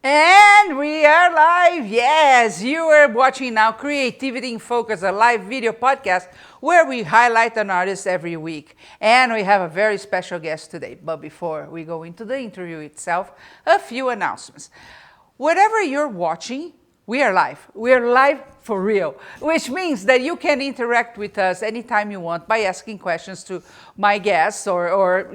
And we are live. Yes, you are watching now Creativity in Focus, a live video podcast where we highlight an artist every week. And we have a very special guest today. But before we go into the interview itself, a few announcements. Whatever you're watching, we are live. We are live for real, which means that you can interact with us anytime you want by asking questions to my guests or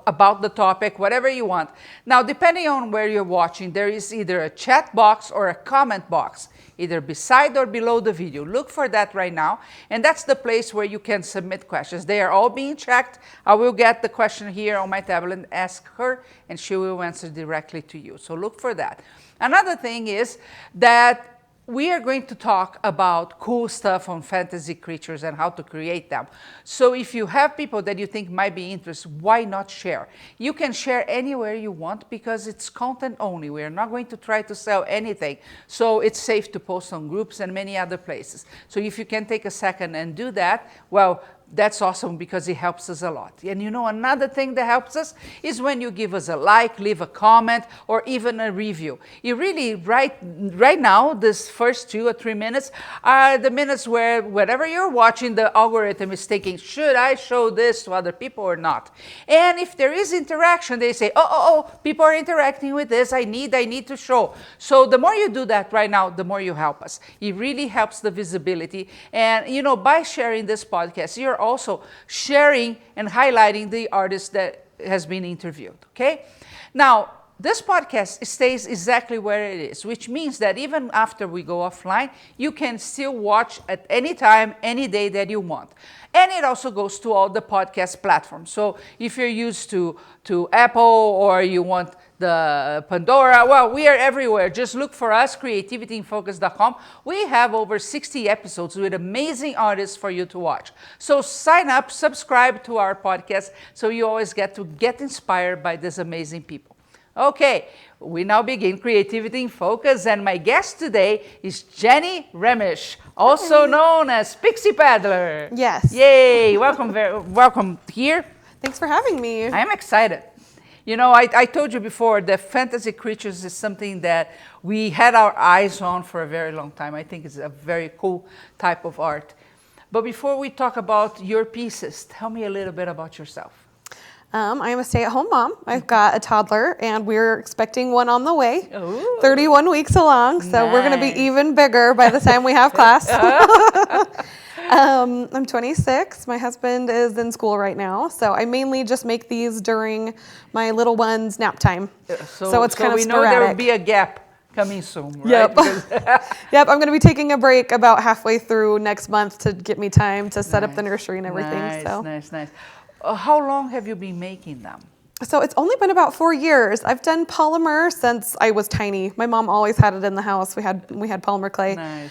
about the topic, whatever you want. Now, depending on where you're watching, there is either a chat box or a comment box, either beside or below the video. Look for that right now, and that's the place where you can submit questions. They are all being checked. I will get the question here on my tablet and ask her, and she will answer directly to you. So look for that. Another thing is that we are going to talk about cool stuff on fantasy creatures and how to create them. So if you have people that you think might be interested, why not share? You can share anywhere you want because it's content only. We are not going to try to sell anything. So it's safe to post on groups and many other places. So if you can take a second and do that, well, that's awesome because it helps us a lot. And another thing that helps us is when you give us a like, leave a comment, or even a review. You really, right now, this first 2 or 3 minutes are the minutes where whatever you're watching, the algorithm is thinking, should I show this to other people or not? And if there is interaction, they say, oh, people are interacting with this, I need to show. So the more you do that right now, the more you help us. It really helps the visibility. And, by sharing this podcast, you're also sharing and highlighting the artist that has been interviewed, okay? Now, this podcast stays exactly where it is, which means that even after we go offline, you can still watch at any time, any day that you want. And it also goes to all the podcast platforms. So if you're used to Apple or you want the Pandora, well, we are everywhere. Just look for us, creativityinfocus.com. We have over 60 episodes with amazing artists for you to watch. So sign up, subscribe to our podcast so you always get to get inspired by these amazing people. Okay, we now begin Creativity in Focus, and my guest today is Jenny Roemmich, also known as Pixie Paddler. Yes. Yay, welcome here. Thanks for having me. I'm excited. I told you before that fantasy creatures is something that we had our eyes on for a very long time. I think it's a very cool type of art. But before we talk about your pieces, tell me a little bit about yourself. I am a stay-at-home mom. I've got a toddler, and we're expecting one on the way. Ooh. 31 weeks along, so we're going to be even bigger by the time we have class. I'm 26. My husband is in school right now, so I mainly just make these during my little one's nap time. So it's kind of sporadic. We know there will be a gap coming soon, right? Yep. Yep, I'm going to be taking a break about halfway through next month to get me time to set up the nursery and everything. Nice. How long have you been making them? So it's only been about 4 years. I've done polymer since I was tiny. My mom always had it in the house. We had polymer clay. Nice.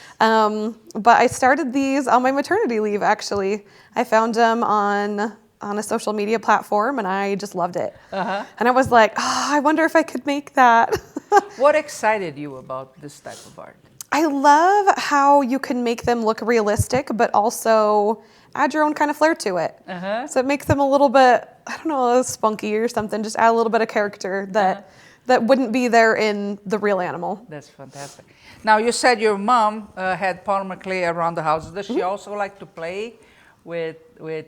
But I started these on my maternity leave, actually. I found them on a social media platform, and I just loved it. Uh-huh. And I was like, I wonder if I could make that. What excited you about this type of art? I love how you can make them look realistic, but also add your own kind of flair to it. Uh-huh. So it makes them a little bit, spunky or something. Just add a little bit of character that wouldn't be there in the real animal. That's fantastic. Now, you said your mom had polymer clay around the house. Does she also like to play with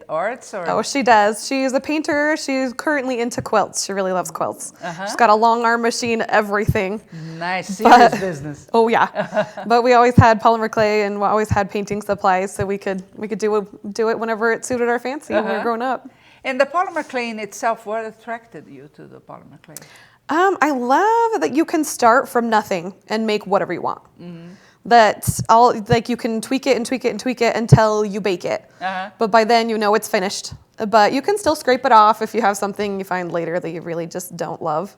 arts? Or? Oh, she does. She's a painter. She's currently into quilts. She really loves quilts. Uh-huh. She's got a long arm machine, everything. Nice, serious business. Oh yeah, but we always had polymer clay and we always had painting supplies, so we could do it whenever it suited our fancy when we were growing up. And the polymer clay in itself, what attracted you to the polymer clay? I love that you can start from nothing and make whatever you want. Mm-hmm. That's all, like you can tweak it and tweak it and tweak it until you bake it. Uh-huh. But by then it's finished. But you can still scrape it off if you have something you find later that you really just don't love.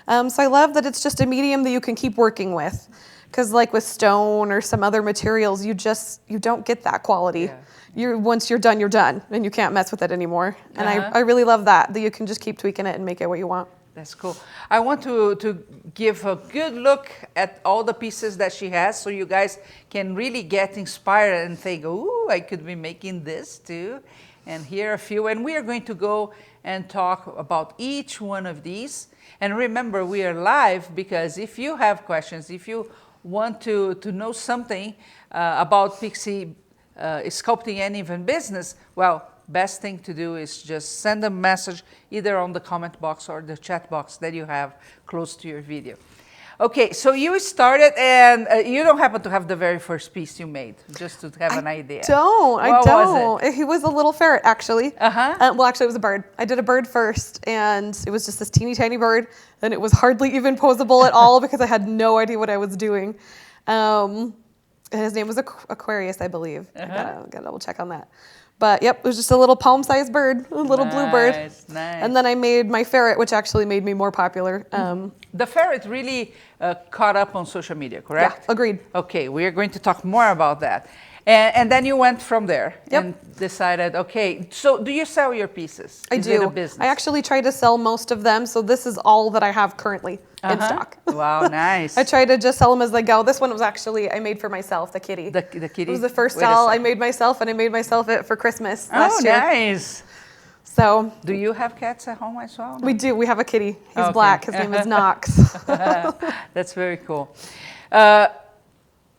So I love that it's just a medium that you can keep working with. Because like with stone or some other materials, you don't get that quality. Yeah. Once you're done, and you can't mess with it anymore. And I really love that you can just keep tweaking it and make it what you want. That's cool. I want to give a good look at all the pieces that she has so you guys can really get inspired and think, ooh, I could be making this too. And here are a few. And we are going to go and talk about each one of these And remember, we are live because if you have questions, if you want to know something about Pixie sculpting and even business, well, best thing to do is just send a message either on the comment box or the chat box that you have close to your video. Okay, so you started, and you don't happen to have the very first piece you made, just to have an idea. I don't. Was it? He was a little ferret, actually. Uh-huh. Well, actually, it was a bird. I did a bird first, and it was just this teeny tiny bird, and it was hardly even posable at all because I had no idea what I was doing. And his name was Aquarius, I believe. Uh-huh. I gotta double check on that. But yep, it was just a little palm-sized bird, a little blue bird. Nice. And then I made my ferret, which actually made me more popular. The ferret really caught up on social media, correct? Yeah, agreed. Okay, we are going to talk more about that. And then you went from there and decided, okay, so do you sell your pieces? I Is do. it a business? I actually try to sell most of them, so this is all that I have currently in stock. Wow, nice. I try to just sell them as they go. This one was actually, I made for myself, the kitty. The kitty? It was the first doll I made myself, and I made myself it for Christmas last year. Oh, nice. So, Do you have cats at home as well? we do. We have a kitty. He's Okay. black. His name is Knox. That's very cool.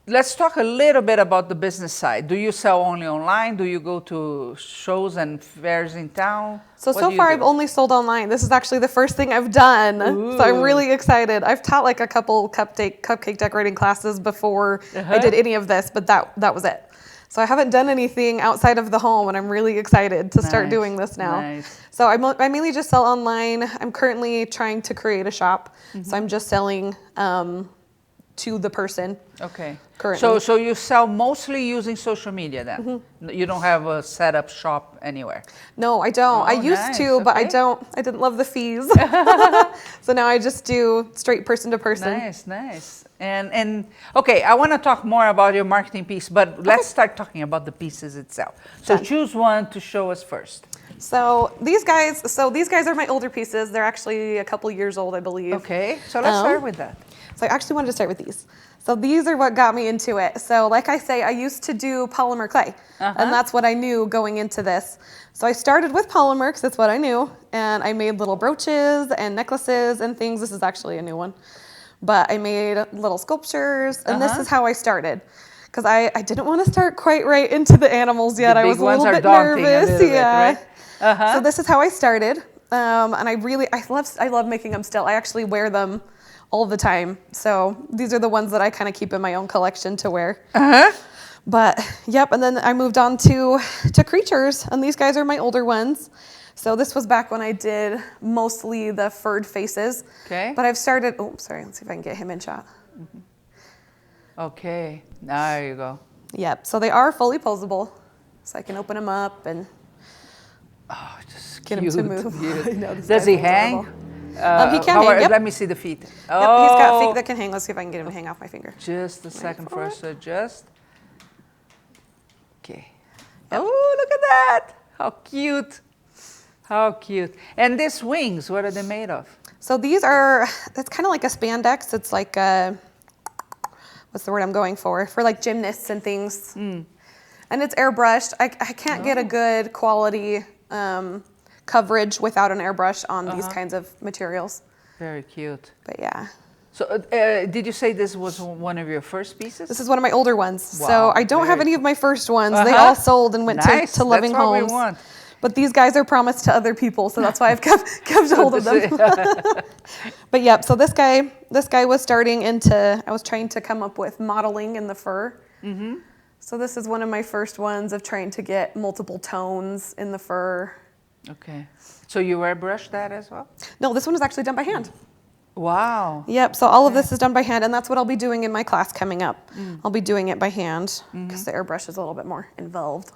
Let's talk a little bit about the business side. Do you sell only online? Do you go to shows and fairs in town? So far I've only sold online. This is actually the first thing I've done. So I'm really excited. I've taught like a couple cupcake decorating classes before I did any of this, but that was it. So I haven't done anything outside of the home, and I'm really excited to start doing this now. Nice. So I mainly just sell online. I'm currently trying to create a shop. So I'm just selling to the person. Okay. Currently. So you sell mostly using social media then? You don't have a set up shop anywhere? No, I don't. I used nice. to, but Okay. I didn't love the fees. So now I just do straight person to person. Nice. And okay, I want to talk more about your marketing piece, but let's start talking about the pieces itself. So choose one to show us first. So these guys are my older pieces. They're actually a couple years old, I believe. Okay, so let's start with that. So I actually wanted to start with these. So these are what got me into it. So like I say, I used to do polymer clay, and that's what I knew going into this. So I started with polymer because that's what I knew, and I made little brooches and necklaces and things. This is actually a new one. But I made little sculptures, and this is how I started. Because I didn't want to start quite right into the animals yet. I was a little bit nervous. So this is how I started. And I love making them still. I actually wear them all the time. So these are the ones that I kind of keep in my own collection to wear. But yep, and then I moved on to creatures, and these guys are my older ones. So this was back when I did mostly the furred faces. Okay. But I've started, let's see if I can get him in shot. Okay, there you go. Yep, so they are fully posable. So I can open them up and Just get him to move. Cute. I know, this Does guy's he adorable. hang? He can hang, yep. Let me see the feet. Yep, he's got feet that can hang. Let's see if I can get him to hang off my finger. Just a second for us to adjust. Okay. Yep. Oh, look at that. How cute. How cute. And these wings, what are they made of? So that's kind of like a spandex. It's like what's the word I'm going for? For like gymnasts and things. And it's airbrushed. I can't get a good quality coverage without an airbrush on these kinds of materials. Very cute. But yeah. So did you say this was one of your first pieces? This is one of my older ones. Wow, So I don't have very any of my first ones. They all sold and went to loving That's what homes. we want. But these guys are promised to other people, so that's why I've kept hold of them. But yep, so this guy was I was trying to come up with modeling in the fur. So this is one of my first ones of trying to get multiple tones in the fur. Okay. So you airbrush that as well? No, this one is actually done by hand. Wow. Yep, so all of this is done by hand, and that's what I'll be doing in my class coming up. I'll be doing it by hand because the airbrush is a little bit more involved.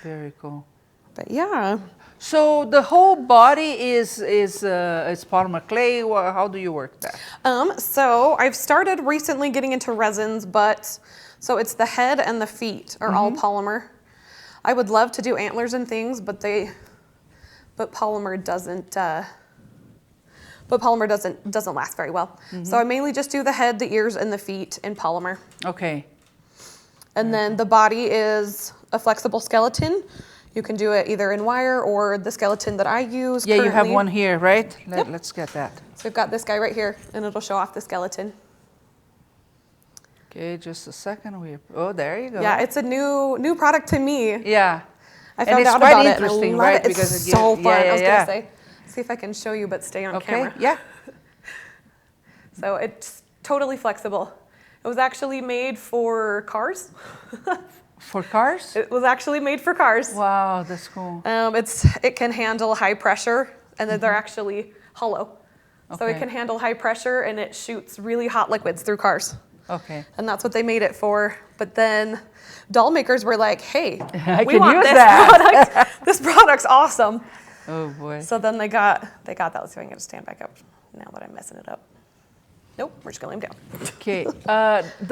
Very cool. But yeah. So the whole body is polymer clay. How do you work that? So I've started recently getting into resins, so it's the head and the feet are all polymer. I would love to do antlers and things, but polymer doesn't. Doesn't last very well. So I mainly just do the head, the ears, and the feet in polymer. Okay. And then the body is a flexible skeleton You can do it either in wire or the skeleton that I use Yeah, currently. you have one here, right? Yep. Let's get that. So we've got this guy right here, and it'll show off the skeleton. Okay, just a second. Oh, there you go. Yeah, it's a new product to me. Yeah. I found out quite about it, and I interesting, love right? it. It's Because it so gives- fun. yeah, I was yeah, going to say, see if I can show you, but stay on camera. Yeah. So it's totally flexible. It was actually made for cars. For cars? It was actually made for cars. Wow, that's cool. It can handle high pressure, and then they're actually hollow. So it Okay. can handle high pressure, and it shoots really hot liquids through cars. Okay. And that's what they made it for. But then doll makers were like, hey, we can want use this that. product. This product's awesome. Oh boy. So then they got that. Let's see if I can get it to stand back up now that I'm messing it up. Nope, we're just gonna lay him down. Okay.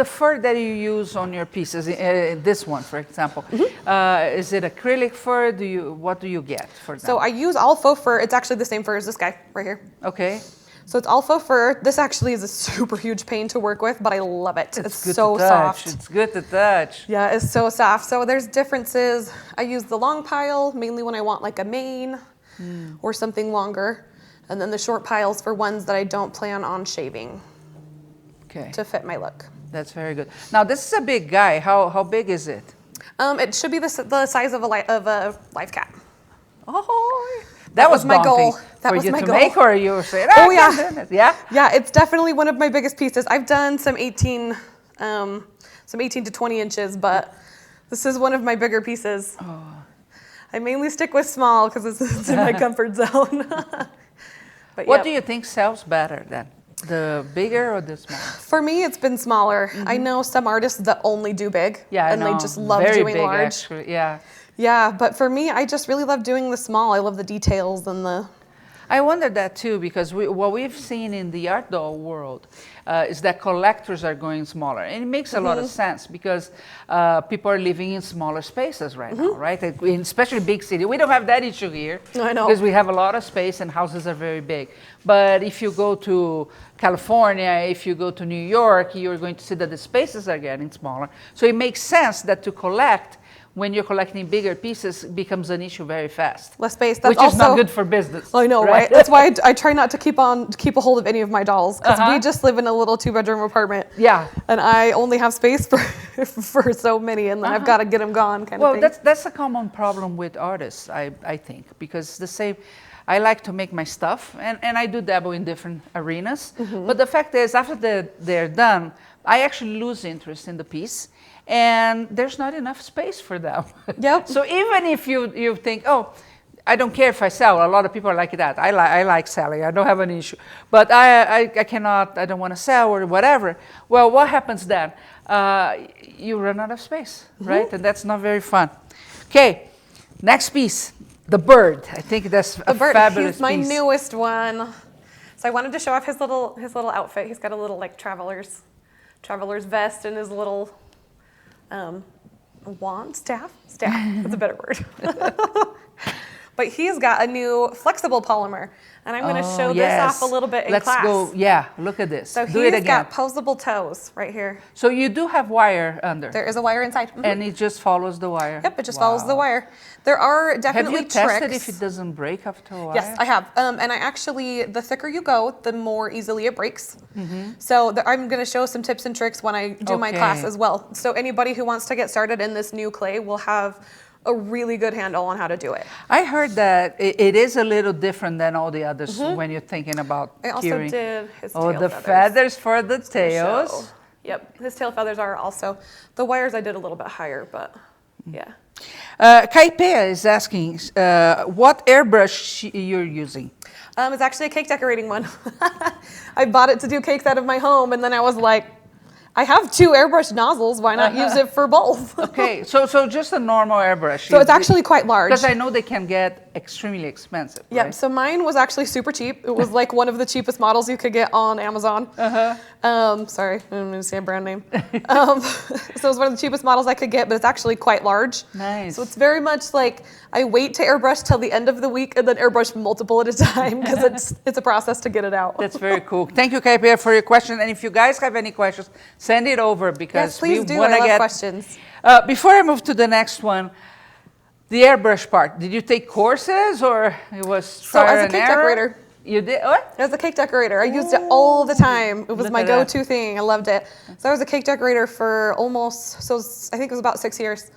The fur that you use on your pieces, this one, for example, is it acrylic fur? What do you get for that? So I use all faux fur. It's actually the same fur as this guy right here. Okay. So it's all faux fur. This actually is a super huge pain to work with, but I love it. It's good so to touch. soft. It's good to touch. Yeah, it's so soft. So there's differences. I use the long pile mainly when I want like a mane or something longer. And then the short piles for ones that I don't plan on shaving Okay. to fit my look. That's very good. Now this is a big guy. How big is it? It should be the size of a live cat. Oh, that was my daunting goal. That for was you my to goal. make, or you were saying, Oh, yeah. I'm doing it. Yeah. Yeah, it's definitely one of my biggest pieces. I've done some 18 to 20 inches, but this is one of my bigger pieces. Oh. I mainly stick with small because it's in my comfort zone. But What yep. do you think sells better then? The bigger or the smaller? For me, it's been smaller. I know some artists that only do big, Yeah, I and know. they just love Very doing big, large. Actually. Yeah. Yeah, but for me, I just really love doing the small. I love the details and the. I wonder that too, because what we've seen in the art doll world is that collectors are going smaller. And it makes a lot of sense because people are living in smaller spaces right now, right? Especially big city. We don't have that issue here. I know. Because we have a lot of space and houses are very big. But if you go to California, if you go to New York, you're going to see that the spaces are getting smaller. So it makes sense that to collect, when you're collecting bigger pieces, becomes an issue very fast. Less space. That's Which also, is not good for business. I know, right? That's why I try not to keep a hold of any of my dolls because we just live in a little 2-bedroom apartment. Yeah. And I only have space for so many, and then I've got to get them gone, kind of thing. Well, that's a common problem with artists, I think, because the same. I like to make my stuff, and I do dabble in different arenas. But the fact is, after they're done, I actually lose interest in the piece, and there's not enough space for them. Yep. So even if you think, oh, I don't care if I sell. A lot of people are like that. I like selling. I don't have an issue. But I cannot. I don't want to sell or whatever. Well, what happens then? You run out of space, right? And that's not very fun. Okay, next piece. The bird. I think that's a fabulous He's my piece. newest one. So I wanted to show off his little outfit. He's got a little like traveler's vest and his little wand staff. That's a better word. But he's got a new flexible polymer, and I'm going to show this off a little bit in class. Let's go. Yeah, look at this. So Do it he's again. got poseable toes right here. So you do have wire under. There is a wire inside. And it just follows the wire. Yep, it just follows the wire. There are definitely Have you tested tricks. if it doesn't break after a while? Yes, I have. And I actually, the thicker you go, the more easily it breaks. So I'm going to show some tips and tricks when I do my class as well. So anybody who wants to get started in this new clay will have a really good handle on how to do it. I heard that it is a little different than all the others when you're thinking about I also curing. did his Oh, tail the feathers for the tails. So, yep, his tail feathers are also. The wires I did a little bit higher, but yeah. Kaipea is asking what airbrush you're using. It's actually a cake decorating one. I bought it to do cakes out of my home, and then I was like, I have 2 airbrush nozzles. Why not use it for both? Okay, so just a normal airbrush. So it's actually quite large. Because I know they can get extremely expensive. Yep. Right? So mine was actually super cheap. It was like one of the cheapest models you could get on Amazon. Sorry, I didn't mean to say a brand name. So it was one of the cheapest models I could get, but it's actually quite large. Nice. So it's very much like I wait to airbrush till the end of the week and then airbrush multiple at a time because it's a process to get it out. That's very cool. Thank you, Kaipea, for your question. And if you guys have any questions, send it over because Yes, please we do. want I to love get questions. Before I move to the next one, the airbrush part, did you take courses or it was So trial as a and cake error? decorator. You did what? As a cake decorator, I used it all the time. It was Look my at that. go-to thing. I loved it. So I was a cake decorator for I think it was about 6 years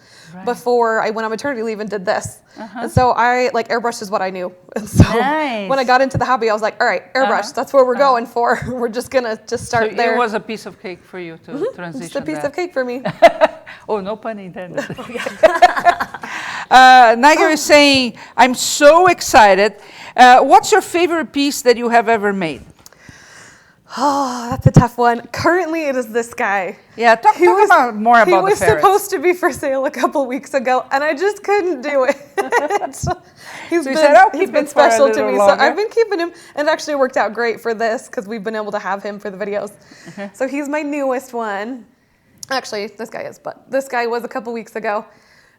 before I went on maternity leave and did this. And so airbrush is what I knew. And so Nice. when I got into the hobby, I was like, all right, airbrush, that's what we're going for. We're just gonna start So there. it was a piece of cake for you to transition. Just a piece that. of cake for me. Oh, no pun intended. Niger is saying, I'm so excited. What's your favorite piece that you have ever made? Oh, that's a tough one. Currently, it is this guy. Yeah, talk more about the ferrets. He was supposed to be for sale a couple weeks ago, and I just couldn't do it. He's been special to me, so I've been keeping him, and it actually worked out great for this because we've been able to have him for the videos. So he's my newest one. Actually, this guy is, but this guy was a couple weeks ago,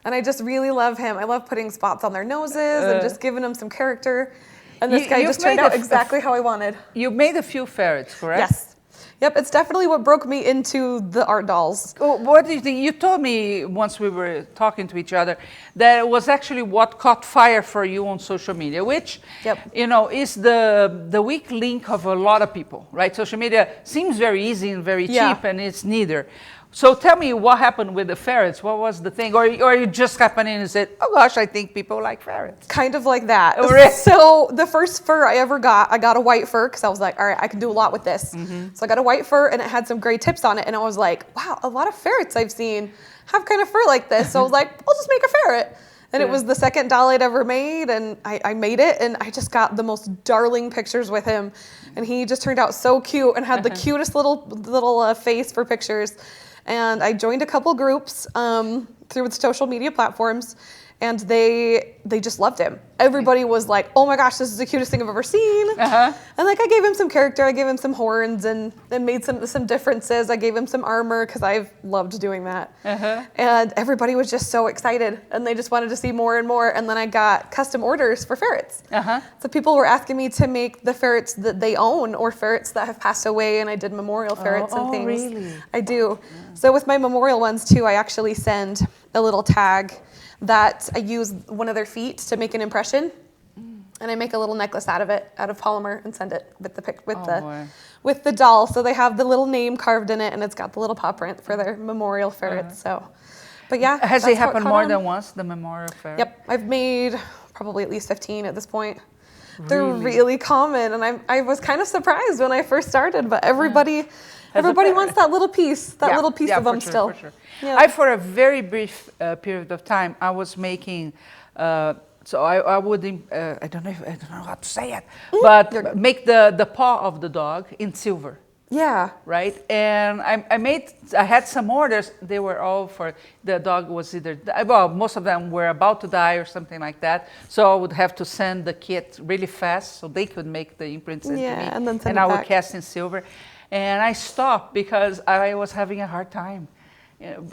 and I just really love him. I love putting spots on their noses and just giving them some character. And this guy just turned out exactly how I wanted. You made a few ferrets, correct? Yes. Yep, it's definitely what broke me into the art dolls. What do you think? You told me once we were talking to each other that it was actually what caught fire for you on social media, which, is the weak link of a lot of people, right? Social media seems very easy and very cheap, and it's neither. So tell me what happened with the ferrets. What was the thing? Or you just happened in and said, oh gosh, I think people like ferrets. Kind of like that. Oh, really? So the first fur I ever got, I got a white fur because I was like, all right, I can do a lot with this. So I got a white fur and it had some gray tips on it. And I was like, wow, a lot of ferrets I've seen have kind of fur like this. So I was like, I'll just make a ferret. And it was the second doll I'd ever made, and I made it, and I just got the most darling pictures with him. And he just turned out so cute and had the cutest little face for pictures. And I joined a couple groups through the social media platforms, and they just loved him. Everybody was like, oh my gosh, this is the cutest thing I've ever seen. And I gave him some character, I gave him some horns and made some differences. I gave him some armor because I've loved doing that. And everybody was just so excited, and they just wanted to see more and more. And then I got custom orders for ferrets. So people were asking me to make the ferrets that they own or ferrets that have passed away, and I did memorial ferrets and things. Really? I do. So with my memorial ones too, I actually send a little tag that I use one of their feet to make an impression, and I make a little necklace out of it, out of polymer, and send it with the doll. So they have the little name carved in it, and it's got the little paw print for their memorial ferrets. So, but yeah, has it happened more than once, the memorial ferret? Yep, I've made probably at least 15 at this point. They're really common, and I was kind of surprised when I first started, but everybody wants that little piece, of them still. For sure. Yeah. For a very brief period of time, I was making, so I would, I don't know how to say it, but make the paw of the dog in silver. Yeah. Right? And I had some orders. They were all for, the dog was either, well, most of them were about to die or something like that. So I would have to send the kit really fast so they could make the imprints into me. And then and I would cast in silver. And I stopped because I was having a hard time.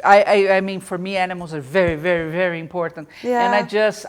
I mean, for me, animals are very, very, very important. And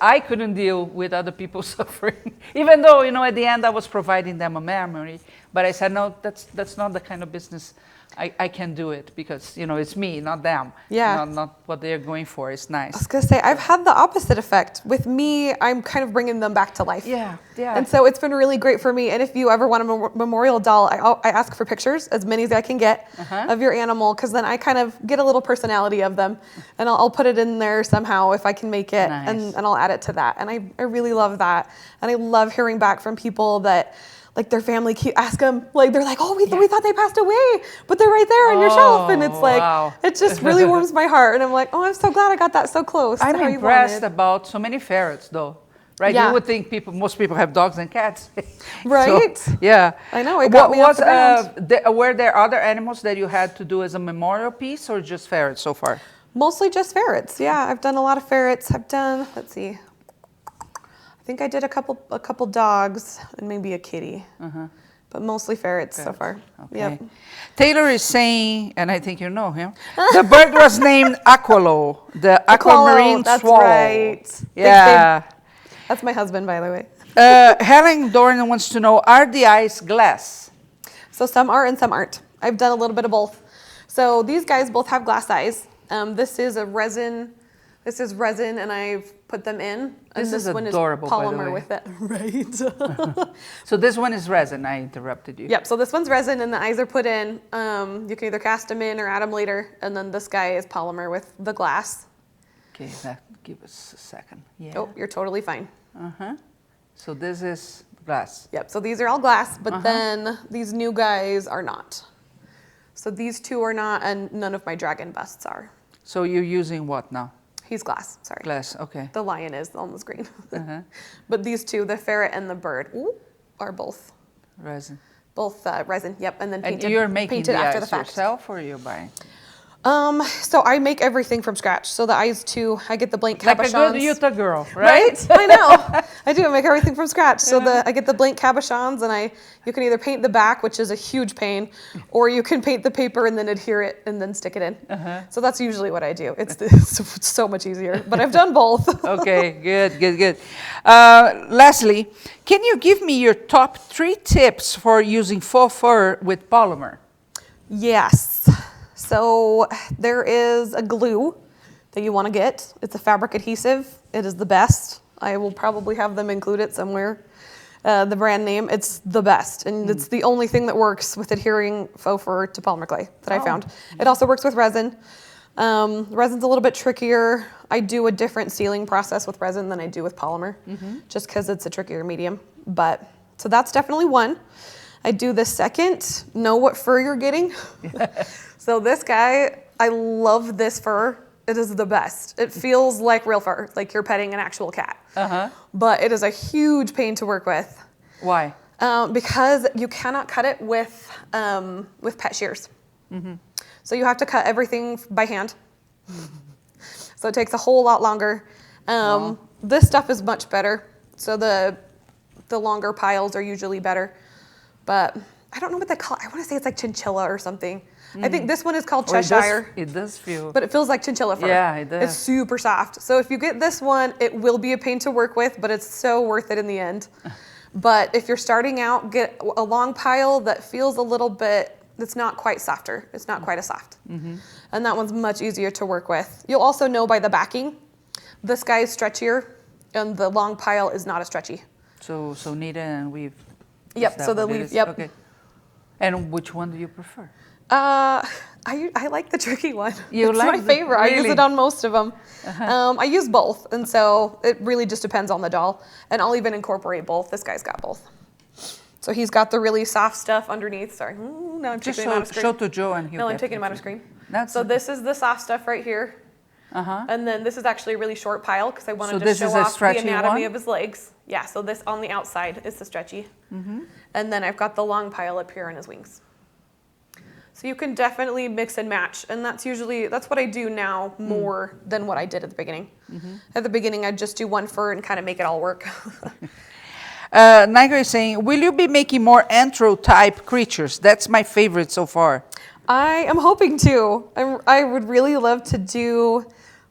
I couldn't deal with other people suffering. Even though, at the end I was providing them a memory. But I said, no, that's not the kind of business I can do it, because it's me, not them. Not what they're going for. It's nice. I was gonna say, I've had the opposite effect. With me, I'm kind of bringing them back to life. Yeah. And so it's been really great for me. And if you ever want a memorial doll, I ask for pictures, as many as I can get, of your animal, because then I kind of get a little personality of them, and I'll put it in there somehow if I can make it, and I'll add it to that. And I really love that. And I love hearing back from people that, like, their family ask them, like, they're like, oh, we thought they passed away, but they're right there on your shelf. And it's like, it just really warms my heart. And I'm like, oh, I'm so glad I got that so close. I'm impressed about so many ferrets, though. Right? You would think most people have dogs and cats. Right? So, yeah. I know, it got me off the ground. Were there other animals that you had to do as a memorial piece, or just ferrets so far? Mostly just ferrets. Yeah, I've done a lot of ferrets. I've done, let's see, I think I did a couple dogs and maybe a kitty, but mostly ferrets so far. Okay. Yep. Taylor is saying, and I think you know him, the bird was named Aqualo, the aquamarine that's swallow. Right. Yeah. That's my husband, by the way. Helen Dorn wants to know, are the eyes glass? So some are and some aren't. I've done a little bit of both. So these guys both have glass eyes. This is a resin This is resin, and I've put them in. And This is one adorable, is by the polymer way. with it. Right. So this one is resin. I interrupted you. Yep, so this one's resin, and the eyes are put in. You can either cast them in or add them later. And then this guy is polymer with the glass. Okay, give us a second. Yeah. Oh, you're totally fine. Uh-huh. So this is glass. Yep, so these are all glass, but then these new guys are not. So these two are not, and none of my dragon busts are. So you're using what now? He's glass, sorry. Glass, okay. The lion is on the screen. But these two, the ferret and the bird, are both Resin. resin. Yep, and then And painted, you're making painted the after eyes the fact. yourself, or you're buying? So I make everything from scratch. So the eyes too, I get the blank Like a cabochons. good Utah girl, right? I know. I do make everything from scratch. So I get the blank cabochons, and you can either paint the back, which is a huge pain, or you can paint the paper and then adhere it and then stick it in. So that's usually what I do. It's so much easier, but I've done both. Okay, good. Lastly, can you give me your top 3 tips for using faux fur with polymer? Yes. So there is a glue that you want to get. It's a fabric adhesive. It is the best. I will probably have them included somewhere. The brand name, it's the best. And it's the only thing that works with adhering faux fur to polymer clay that I found. It also works with resin. Resin's a little bit trickier. I do a different sealing process with resin than I do with polymer, just because it's a trickier medium. So that's definitely one. I do the second, know what fur you're getting. So this guy, I love this fur. It is the best. It feels like real fur, like you're petting an actual cat. But it is a huge pain to work with. Why? Because you cannot cut it with pet shears. So you have to cut everything by hand. So it takes a whole lot longer. This stuff is much better. So the longer piles are usually better. But I don't know what they call it. I want to say it's like chinchilla or something. I think this one is called Cheshire. It does feel. But it feels like chinchilla fur. Yeah, it does. It's super soft. So if you get this one, it will be a pain to work with, but it's so worth it in the end. But if you're starting out, get a long pile that feels a little bit, it's not quite softer. It's not quite as soft. And that one's much easier to work with. You'll also know by the backing, this guy is stretchier and the long pile is not as stretchy. So knit and weave. Yep, so the weave, yep. Okay. And which one do you prefer? I like the tricky one. It's my favorite. Really? I use it on most of them. I use both, and so it really just depends on the doll. And I'll even incorporate both. This guy's got both. So he's got the really soft stuff underneath. Sorry, now I'm taking him out of screen. Show to Joe and he'll No, I'm get taking it. him out of screen. So this is the soft stuff right here. And then this is actually a really short pile because I wanted to this show is a off the stretchy anatomy one? of his legs. Yeah, so this on the outside is the stretchy. And then I've got the long pile up here on his wings. So you can definitely mix and match. And that's what I do now more than what I did at the beginning. At the beginning, I'd just do one fur and kind of make it all work. Niger is saying, will you be making more anthro-type creatures? That's my favorite so far. I am hoping to. I would really love to do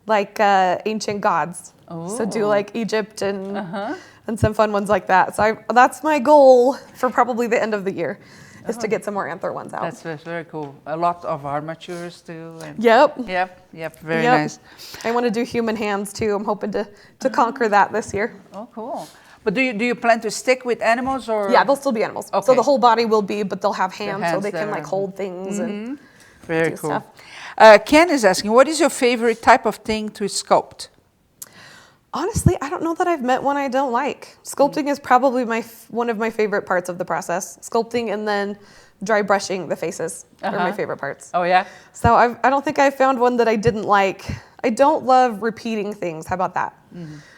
like ancient gods. So do like Egypt and some fun ones like that. So that's my goal for probably the end of the year, is to get some more anther ones out. That's very cool. A lot of armatures too. And Yep. Yep, very nice. I want to do human hands too. I'm hoping to conquer that this year. Oh, cool. But do you plan to stick with animals or? Yeah, they'll still be animals. Okay. So the whole body will be, but they'll have hands so hands they can that like are- hold things and Very do cool. stuff. Ken is asking, what is your favorite type of thing to sculpt? Honestly, I don't know that I've met one I don't like. Sculpting is probably one of my favorite parts of the process. Sculpting and then dry brushing the faces are my favorite parts. Oh yeah? So I don't think I found one that I didn't like. I don't love repeating things. How about that?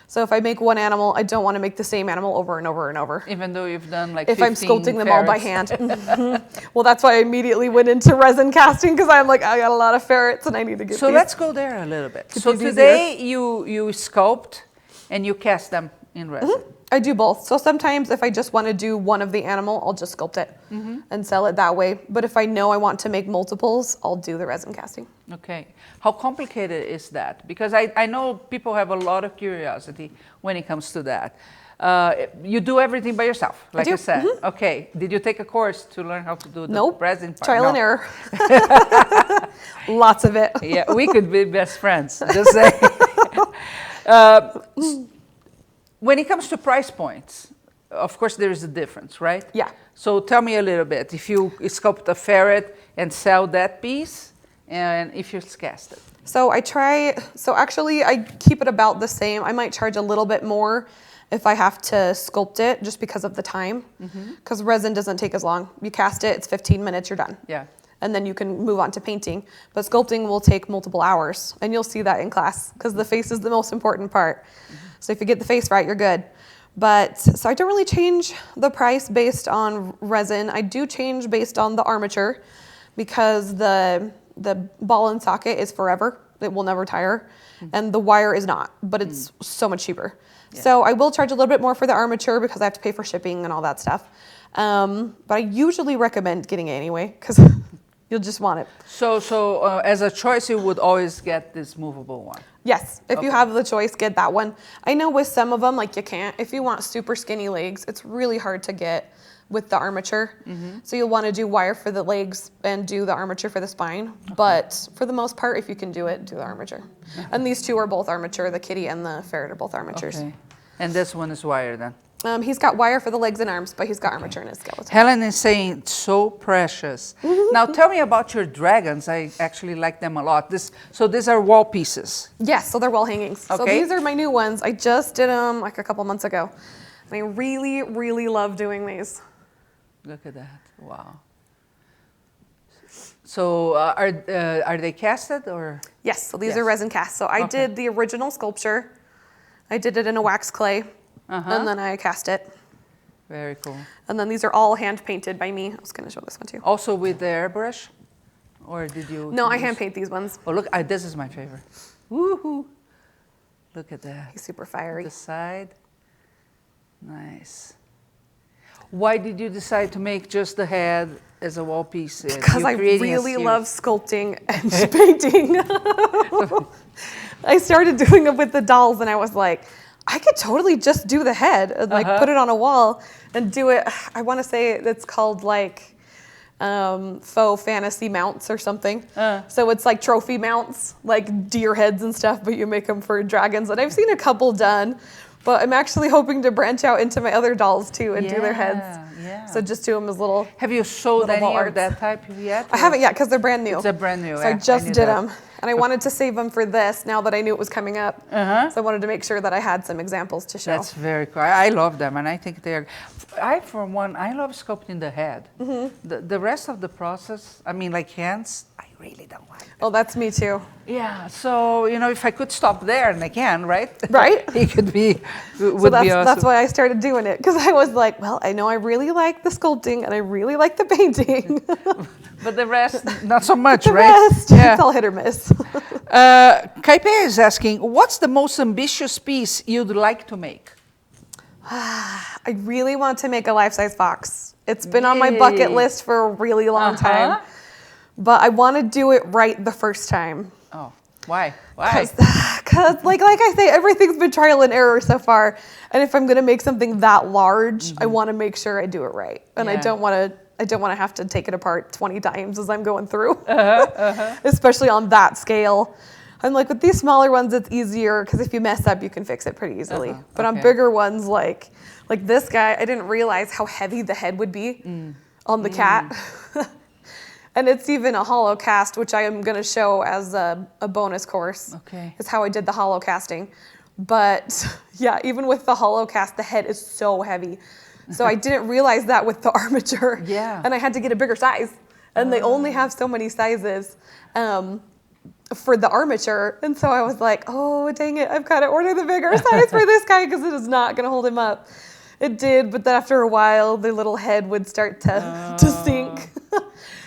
So if I make one animal, I don't want to make the same animal over and over and over. Even though you've done like If 15 I'm sculpting them all by ferrets. hand. Well, that's why I immediately went into resin casting, because I'm like, I got a lot of ferrets and I need to get So these. let's go there a little bit. So these easier. today you sculpt and you cast them in resin. I do both. So sometimes if I just want to do one of the animal, I'll just sculpt it and sell it that way. But if I know I want to make multiples, I'll do the resin casting. Okay. How complicated is that? Because I know people have a lot of curiosity when it comes to that. You do everything by yourself, like do. I said. Okay. Did you take a course to learn how to do the Nope. resin part? Trial No. and error. Lots of it. Yeah, we could be best friends. Just say. When it comes to price points, of course there is a difference, right? Yeah. So tell me a little bit. If you sculpt a ferret and sell that piece, and if you cast it. So actually I keep it about the same. I might charge a little bit more if I have to sculpt it just because of the time. Because resin doesn't take as long. You cast it, it's 15 minutes, you're done. Yeah. And then you can move on to painting. But sculpting will take multiple hours. And you'll see that in class because the face is the most important part. So if you get the face right, you're good. But so I don't really change the price based on resin. I do change based on the armature because the ball and socket is forever. It will never tire. And the wire is not, but it's so much cheaper. Yeah. So I will charge a little bit more for the armature because I have to pay for shipping and all that stuff. But I usually recommend getting it anyway because you'll just want it. So as a choice, you would always get this movable one. Yes, if you have the choice, get that one. I know with some of them, like you can't. If you want super skinny legs, it's really hard to get with the armature. So you'll want to do wire for the legs and do the armature for the spine. But for the most part, if you can do it, do the armature. And these two are both armature. The kitty and the ferret are both armatures. Okay. And this one is wire then? He's got wire for the legs and arms, but he's got armature in his skeleton. Helen is saying, so precious. Now tell me about your dragons. I actually like them a lot. So these are wall pieces. Yes, so they're wall hangings. Okay. So these are my new ones. I just did them like a couple months ago. And I really, really love doing these. Look at that. Wow. So are they casted or? Yes, so these are resin cast. So I did the original sculpture. I did it in a wax clay. And then I cast it. Very cool. And then these are all hand painted by me. I was going to show this one too. Also with the airbrush? Or did you? No, I hand paint these ones. Oh, look, this is my favorite. Woohoo. Look at that. He's super fiery. The side. Nice. Why did you decide to make just the head as a wall piece? Because I really love sculpting and painting. I started doing it with the dolls and I was like, I could totally just do the head and like put it on a wall and do it. I want to say it's called like faux fantasy mounts or something. So it's like trophy mounts, like deer heads and stuff, but you make them for dragons. And I've seen a couple done, but I'm actually hoping to branch out into my other dolls too and do their heads. Yeah. So just do them as little. Have you sold any of that type yet? I haven't yet because they're brand new. They're brand new. So I just did them. And I wanted to save them for this now that I knew it was coming up. So I wanted to make sure that I had some examples to show. That's very cool. I love them, and I think they're. For one, I love sculpting the head. The rest of the process, I mean, like hands, I really don't like. Oh, that's me too. Yeah. So if I could stop there, and I can, right? Right. It could be. So that's why I started doing it because I was like, well, I know I really like the sculpting and I really like the painting. But the rest, not so much, the right? Rest, it's all hit or miss. Kaipe is asking, what's the most ambitious piece you'd like to make? I really want to make a life-size fox. It's been on my bucket list for a really long time. But I want to do it right the first time. Oh, why? Why? Because like I say, everything's been trial and error so far. And if I'm going to make something that large, I want to make sure I do it right. And I don't want to have to take it apart 20 times as I'm going through, especially on that scale. I'm like, with these smaller ones, it's easier because if you mess up, you can fix it pretty easily. But on bigger ones, like this guy, I didn't realize how heavy the head would be on the cat. And it's even a hollow cast, which I am going to show as a bonus course. Okay. Is how I did the hollow casting. But yeah, even with the hollow cast, the head is so heavy. So I didn't realize that with the armature. Yeah. And I had to get a bigger size. And they only have so many sizes for the armature. And so I was like, oh, dang it, I've got to order the bigger size for this guy because it is not going to hold him up. It did, but then after a while, the little head would start to sink.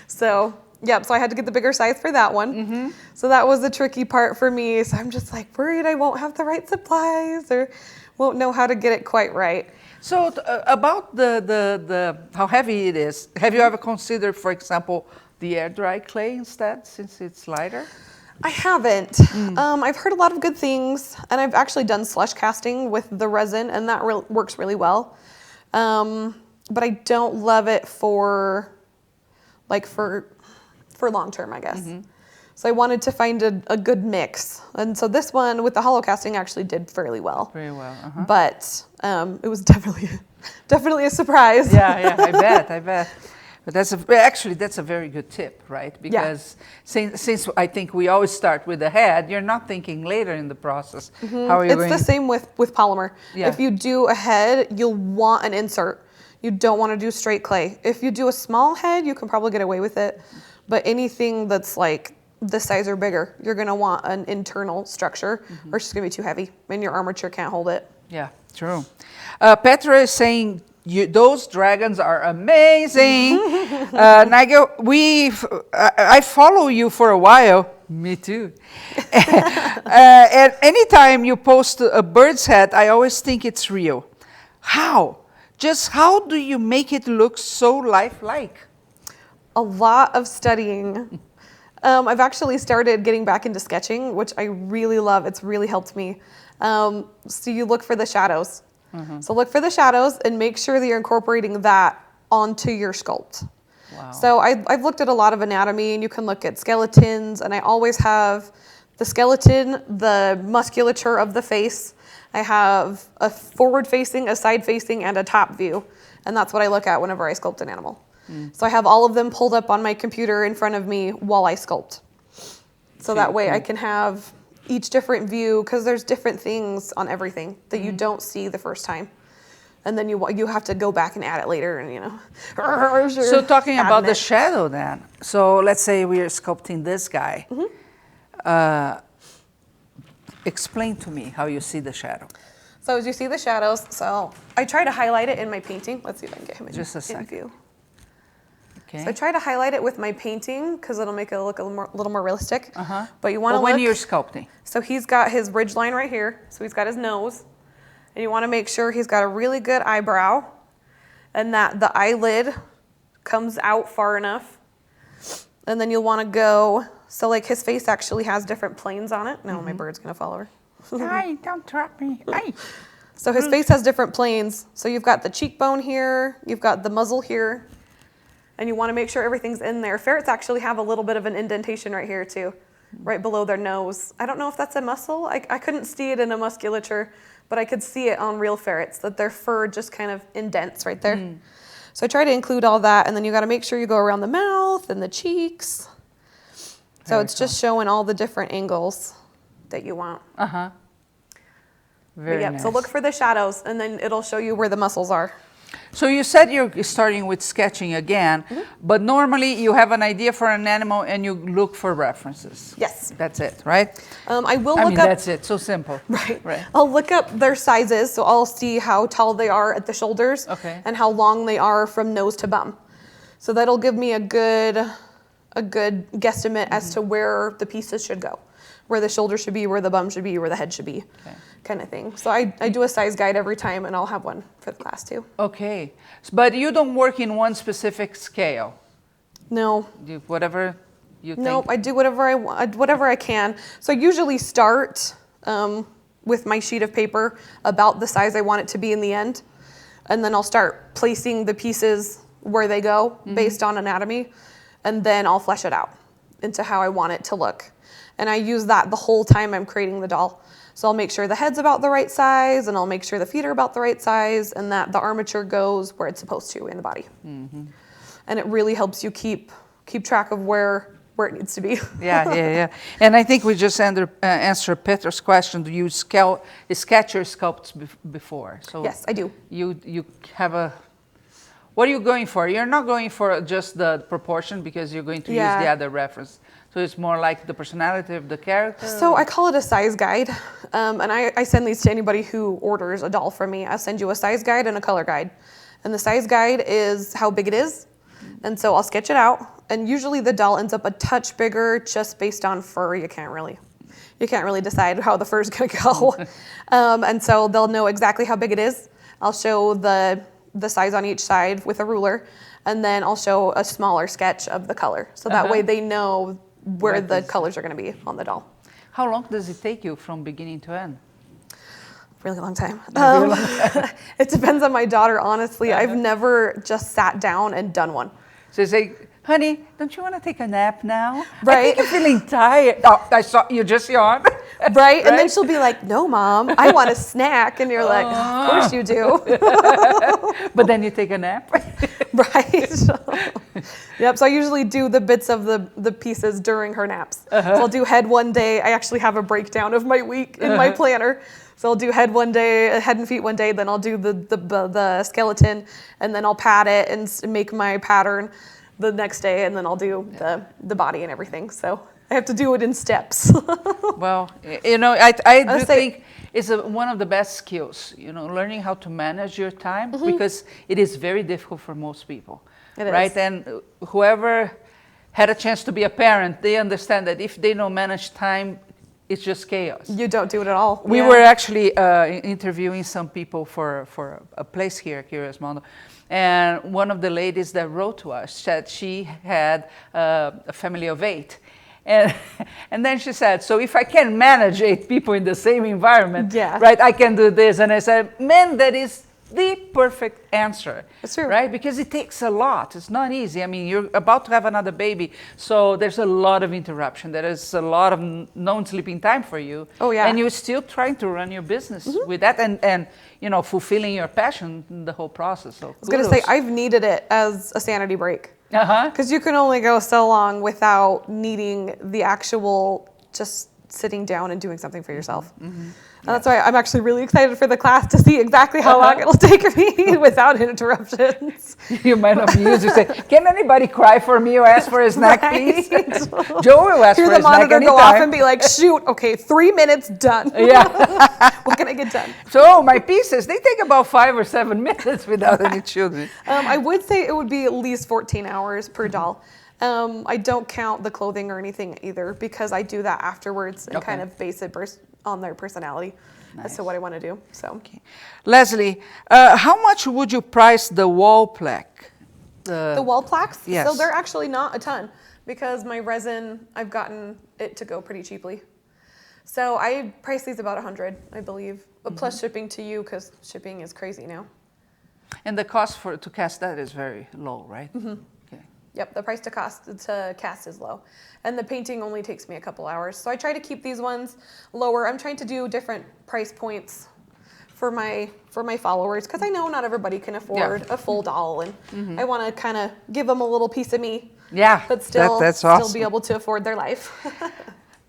So, yeah, so I had to get the bigger size for that one. So that was the tricky part for me. So I'm just like worried I won't have the right supplies or won't know how to get it quite right. So about the how heavy it is, have you ever considered, for example, the air dry clay instead, since it's lighter? I haven't. I've heard a lot of good things, and I've actually done slush casting with the resin, and that works really well. But I don't love it for long term, I guess. So I wanted to find a good mix. And so this one with the hollow casting actually did fairly well. Very well. But it was definitely a surprise. Yeah, I bet. But that's a very good tip, right? Because since I think we always start with the head, you're not thinking later in the process. How are you It's the same with polymer. Yeah. If you do a head, you'll want an insert. You don't want to do straight clay. If you do a small head, you can probably get away with it. But anything that's like this size or bigger, you're going to want an internal structure or it's just going to be too heavy and your armature can't hold it. Yeah, true. Petra is saying, those dragons are amazing. Nigel, I follow you for a while. Me too. And anytime you post a bird's head, I always think it's real. How? Just how do you make it look so lifelike? A lot of studying. I've actually started getting back into sketching, which I really love. It's really helped me. So you look for the shadows. So look for the shadows and make sure that you're incorporating that onto your sculpt. Wow. So I've looked at a lot of anatomy, and you can look at skeletons, and I always have the skeleton, the musculature of the face. I have a forward-facing, a side-facing, and a top view, and that's what I look at whenever I sculpt an animal. So I have all of them pulled up on my computer in front of me while I sculpt. So that way I can have each different view, because there's different things on everything that you don't see the first time. And then you have to go back and add it later, and So talking about the shadow then. So let's say we are sculpting this guy. Explain to me how you see the shadow. So as you see the shadows, so I try to highlight it in my painting. Let's see if I can get him in view. Okay. So I try to highlight it with my painting because it'll make it look a little more realistic. But you want to when you're sculpting. So he's got his ridge line right here. So he's got his nose. And you want to make sure he's got a really good eyebrow and that the eyelid comes out far enough. And then you'll want to go, so like his face actually has different planes on it. No, my bird's going to fall over. Ay, don't drop me. Ay. So his face has different planes. So you've got the cheekbone here, you've got the muzzle here, and you want to make sure everything's in there. Ferrets actually have a little bit of an indentation right here too, right below their nose. I don't know if that's a muscle. I couldn't see it in a musculature, but I could see it on real ferrets, that their fur just kind of indents right there. So I try to include all that, and then you got to make sure you go around the mouth and the cheeks. So it's just showing all the different angles that you want. Very nice. So look for the shadows, and then it'll show you where the muscles are. So you said you're starting with sketching again, but normally you have an idea for an animal and you look for references. Yes. That's it, right? I will look up. That's it. So simple. Right. I'll look up their sizes, so I'll see how tall they are at the shoulders and how long they are from nose to bum. So that'll give me a good guesstimate as to where the pieces should go, where the shoulder should be, where the bum should be, where the head should be, kind of thing. So I do a size guide every time, and I'll have one for the class too. Okay. But you don't work in one specific scale? No. Whatever you think? No, I do whatever I can. So I usually start with my sheet of paper about the size I want it to be in the end, and then I'll start placing the pieces where they go based on anatomy, and then I'll flesh it out into how I want it to look. And I use that the whole time I'm creating the doll. So I'll make sure the head's about the right size, and I'll make sure the feet are about the right size, and that the armature goes where it's supposed to in the body. And it really helps you keep track of where it needs to be. Yeah. And I think we just answered Peter's question. Do you sketch your sculpts before? So yes, I do. You have a... What are you going for? You're not going for just the proportion, because you're going to use the other reference. So it's more like the personality of the character? So I call it a size guide. And I send these to anybody who orders a doll from me. I'll send you a size guide and a color guide. And the size guide is how big it is. And so I'll sketch it out. And usually the doll ends up a touch bigger just based on fur. You can't really decide how the fur is going to go. And so they'll know exactly how big it is. I'll show the size on each side with a ruler, and then I'll show a smaller sketch of the color. So that way they know where the colors are going to be on the doll. How long does it take you from beginning to end? Really long time. It depends on my daughter, honestly. I've never just sat down and done one. So you say, honey, don't you want to take a nap now? Right. I think you're feeling tired. Oh, I saw you just yawned. Right? And then she'll be like, no, Mom, I want a snack. And you're like, oh, of course you do. But then you take a nap. Right. Yep. So I usually do the bits of the pieces during her naps. So I'll do head one day. I actually have a breakdown of my week in my planner. So I'll do head one day, head and feet one day. Then I'll do the skeleton, and then I'll pat it and make my pattern the next day, and then I'll do the body and everything. So I have to do it in steps. Well, you know, I do think it's one of the best skills, you know, learning how to manage your time, because it is very difficult for most people, right? And whoever had a chance to be a parent, they understand that if they don't manage time, it's just chaos. You don't do it at all. We were actually interviewing some people for a place here at Curious Mondo, and one of the ladies that wrote to us said she had a family of 8. And then she said, so if I can manage 8 people in the same environment, right, I can do this. And I said, man, that is the perfect answer. That's true. Right? Because it takes a lot. It's not easy. I mean, you're about to have another baby, so there's a lot of interruption. There is a lot of non-sleeping time for you. Oh, yeah. And you're still trying to run your business with that and, you know, fulfilling your passion in the whole process. So I was going to say, I've needed it as a sanity break. Because you can only go so long without needing the actual just sitting down and doing something for yourself. That's why I'm actually really excited for the class to see exactly how long it'll take me without interruptions. You might not be used to say, can anybody cry for me or ask for a snack, please? Joe will ask for a snack anytime. Hear the monitor go off and be like, shoot, okay, 3 minutes, done. Yeah. What can I get done? So my pieces, they take about 5 or 7 minutes without any children. I would say it would be at least 14 hours per doll. I don't count the clothing or anything either, because I do that afterwards and kind of base it on their personality as to what I want to do. So, Leslie, how much would you price the wall plaque? The wall plaques? Yes. So they're actually not a ton, because my resin, I've gotten it to go pretty cheaply. So I price these about $100, I believe, but plus shipping to you, because shipping is crazy now. And the cost to cast that is very low, right? Yep, the price to cast is low. And the painting only takes me a couple hours. So I try to keep these ones lower. I'm trying to do different price points for my followers, because I know not everybody can afford a full doll, and I want to kind of give them a little piece of me. Yeah, but still be able to afford their life.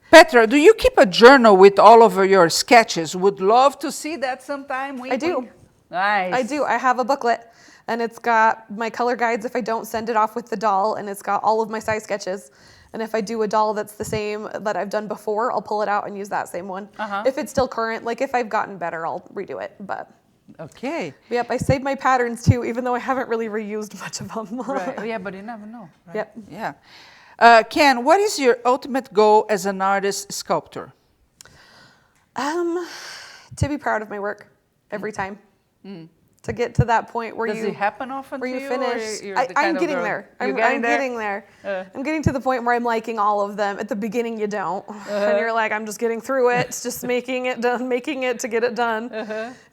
Petra, do you keep a journal with all of your sketches? Would love to see that sometime. I do. Nice. I do. I have a booklet. And it's got my color guides if I don't send it off with the doll, and it's got all of my size sketches. And if I do a doll that's the same that I've done before, I'll pull it out and use that same one. If it's still current, like if I've gotten better, I'll redo it. But yep, I save my patterns too, even though I haven't really reused much of them. Right. Yeah, but you never know. Right? Yep. Yeah. Ken, what is your ultimate goal as an artist sculptor? To be proud of my work every time. To get to that point where Does it happen often where you to finish. you, I'm getting there. I'm getting there. I'm getting to the point where I'm liking all of them. At the beginning, you don't, and you're like, I'm just getting through it. It's just making it to get it done,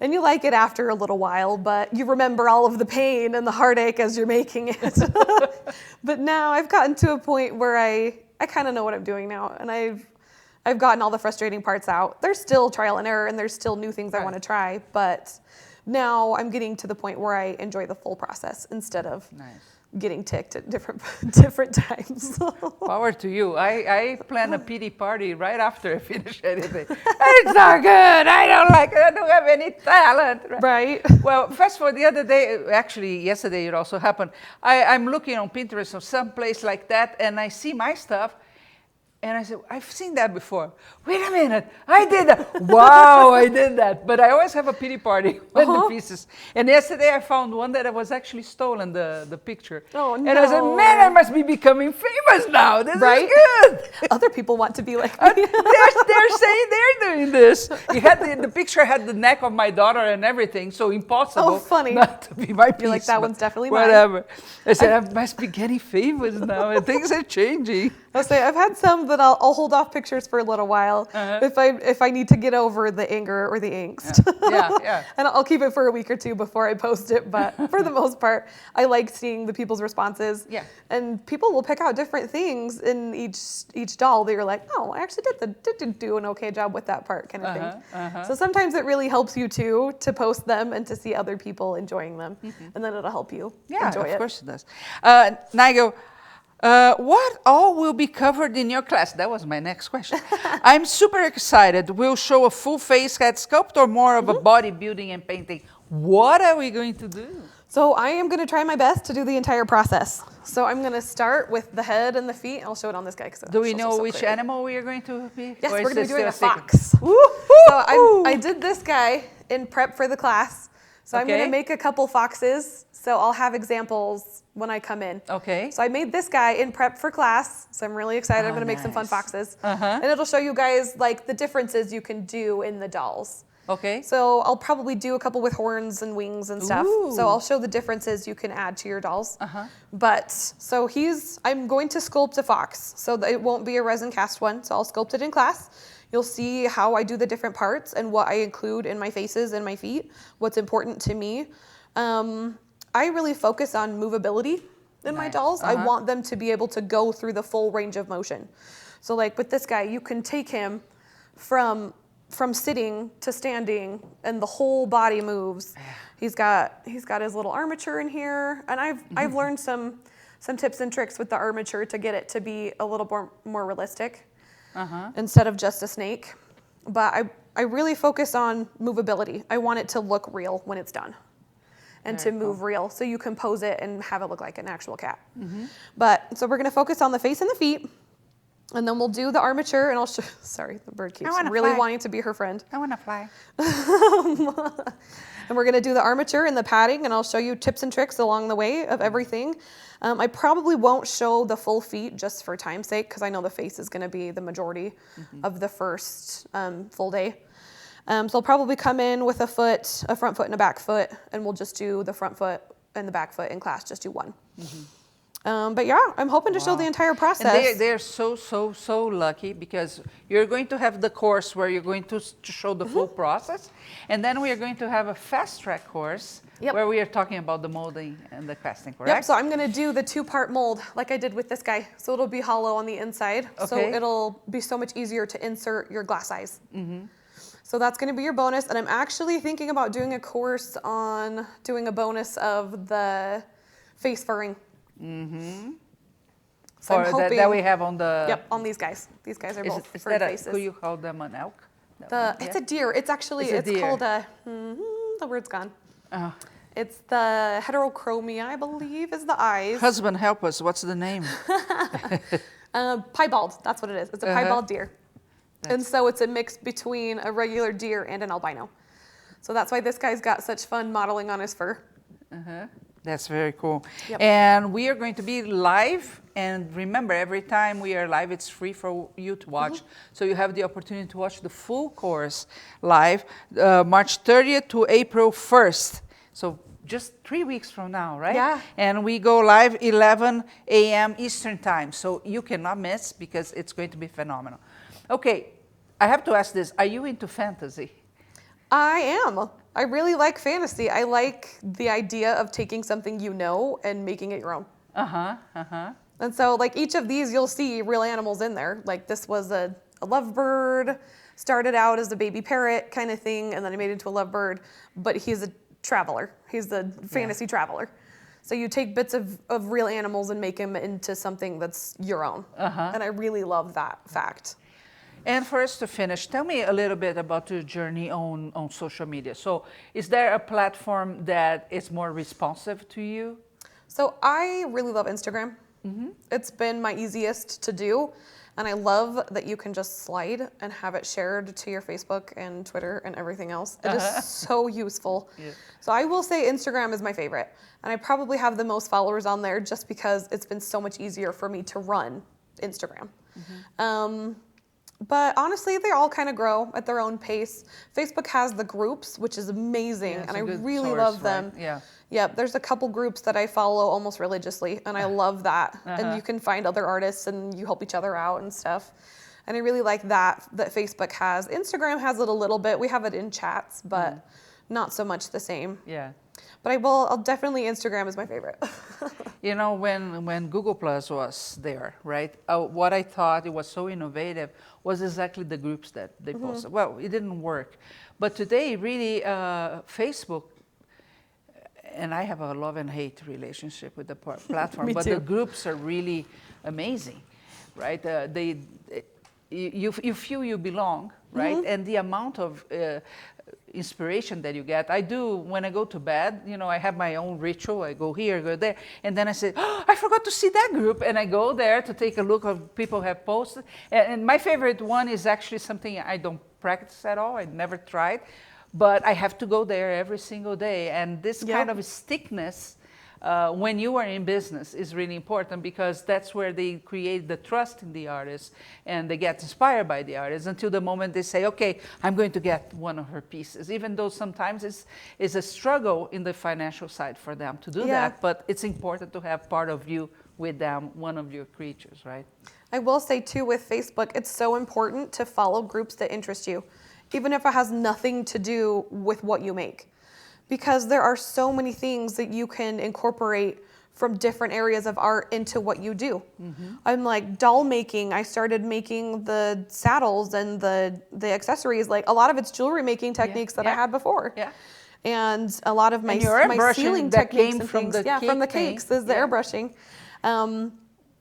and you like it after a little while, but you remember all of the pain and the heartache as you're making it. But now I've gotten to a point where I kind of know what I'm doing now, and I've gotten all the frustrating parts out. There's still trial and error, and there's still new things I want to try, but now I'm getting to the point where I enjoy the full process instead of getting ticked at different times. Power to you. I plan a pity party right after I finish anything. It's not good. I don't like it. I don't have any talent. Right. Well, first of all, the other day, actually yesterday it also happened. I'm looking on Pinterest or some place like that, and I see my stuff. And I said, I've seen that before. Wait a minute, I did that. Wow, I did that. But I always have a pity party when the pieces. And yesterday I found one that I was actually stolen, the picture. Oh, no. And I said, man, I must be becoming famous now. This is good. Other people want to be like me. They're saying they're doing this. The picture had the neck of my daughter and everything, so impossible not to be my piece. You're like, that one's definitely mine. Whatever. I said, I must be getting famous now. And things are changing. I'll say, I've had some that I'll hold off pictures for a little while if I need to get over the anger or the angst. Yeah. And I'll keep it for a week or two before I post it. But for the most part, I like seeing the people's responses. Yeah. And people will pick out different things in each doll that you're like, oh, I actually did do an okay job with that part, kind of thing. So sometimes it really helps you too to post them and to see other people enjoying them, and then it'll help you enjoy it. Yeah, of course it does. Nigel, what all will be covered in your class? That was my next question. I'm super excited. We'll show a full face head sculpt or more of a bodybuilding and painting. What are we going to do? So I am going to try my best to do the entire process. So I'm going to start with the head and the feet. I'll show it on this guy. Do we know which animal we are going to be? Yes, or we're going to be doing a secret? fox. So I did this guy in prep for the class. So I'm going to make a couple foxes. So I'll have examples when I come in. Okay. So I made this guy in prep for class. So I'm really excited. I'm going to make some fun foxes. And it'll show you guys like the differences you can do in the dolls. Okay. So I'll probably do a couple with horns and wings and stuff. So I'll show the differences you can add to your dolls. But so I'm going to sculpt a fox. So it won't be a resin cast one. So I'll sculpt it in class. You'll see how I do the different parts and what I include in my faces and my feet, what's important to me. I really focus on movability in my dolls. I want them to be able to go through the full range of motion. So like with this guy, you can take him from sitting to standing and the whole body moves. He's got his little armature in here, and I've learned some tips and tricks with the armature to get it to be a little more realistic instead of just a snake. But I really focus on movability. I want it to look real when it's done and to move real, so you can pose it and have it look like an actual cat. But so we're going to focus on the face and the feet. And then we'll do the armature, and I'll show. Sorry, the bird keeps really wanting to be her friend. I want to fly. And we're going to do the armature and the padding, and I'll show you tips and tricks along the way of everything. I probably won't show the full feet just for time's sake, because I know the face is going to be the majority of the first full day. So I'll probably come in with a front foot and a back foot, and we'll just do the front foot and the back foot in class, just do one. But yeah, I'm hoping to show the entire process. And they're so lucky, because you're going to have the course where you're going to show the full process. And then we are going to have a fast track course where we are talking about the molding and the casting, correct? Yep, so I'm going to do the 2-part mold like I did with this guy. So it'll be hollow on the inside. So it'll be so much easier to insert your glass eyes. So that's going to be your bonus. And I'm actually thinking about doing a course on doing a bonus of the face furring. So I'm hoping that we have on the... Yep, on these guys. These guys are both furred faces. Could you call them an elk? It's a deer. It's actually, it's called a... the word's gone. It's the heterochromia, I believe, is the eyes. Husband, help us. What's the name? Piebald, that's what it is. It's a piebald deer. And so it's a mix between a regular deer and an albino. So that's why this guy's got such fun modeling on his fur. That's very cool. And we are going to be live. And remember, every time we are live, it's free for you to watch. So you have the opportunity to watch the full course live, March 30th to April 1st. So just 3 weeks from now, right? Yeah. And we go live 11 a.m. Eastern time. So you cannot miss, because it's going to be phenomenal. Okay, I have to ask this. Are you into fantasy? I am. I really like fantasy. I like the idea of taking something you know and making it your own. And so like each of these, you'll see real animals in there. Like this was a lovebird, started out as a baby parrot kind of thing, and then I made it into a lovebird, but he's a traveler. He's the fantasy traveler. So you take bits of real animals and make them into something that's your own. And I really love that fact. And for us to finish, tell me a little bit about your journey on social media. So is there a platform that is more responsive to you? So I really love Instagram. It's been my easiest to do. And I love that you can just slide and have it shared to your Facebook and Twitter and everything else. It is so useful. So I will say Instagram is my favorite. And I probably have the most followers on there just because it's been so much easier for me to run Instagram. But honestly, they all kind of grow at their own pace. Facebook has the groups, which is amazing, and I really love them. Yep, there's a couple groups that I follow almost religiously, and I love that. And you can find other artists, and you help each other out and stuff. And I really like that Facebook has. Instagram has it a little bit. We have it in chats, but not so much the same. Yeah. But I'll definitely, Instagram is my favorite. You know, when Google Plus was there, right? What I thought it was so innovative was exactly the groups that they posted. Well, it didn't work. But today, really, Facebook, and I have a love and hate relationship with the platform, but the groups are really amazing, right? You feel you belong, right? And the amount of inspiration that you get. I do, when I go to bed, you know, I have my own ritual. I go here, go there, and then I say, oh, I forgot to see that group, and I go there to take a look at what people have posted. And my favorite one is actually something I don't practice at all. I never tried, but I have to go there every single day. And this kind of stickness, when you are in business, is really important, because that's where they create the trust in the artist, and they get inspired by the artist until the moment they say, okay, I'm going to get one of her pieces, even though sometimes it's a struggle in the financial side for them to do that, but it's important to have part of you with them, one of your creatures, right? I will say too, with Facebook, it's so important to follow groups that interest you, even if it has nothing to do with what you make. Because there are so many things that you can incorporate from different areas of art into what you do. I'm like doll making. I started making the saddles and the accessories. Like a lot of it's jewelry making techniques that I had before. And a lot of my sealing techniques and things. From the cakes is the airbrushing. And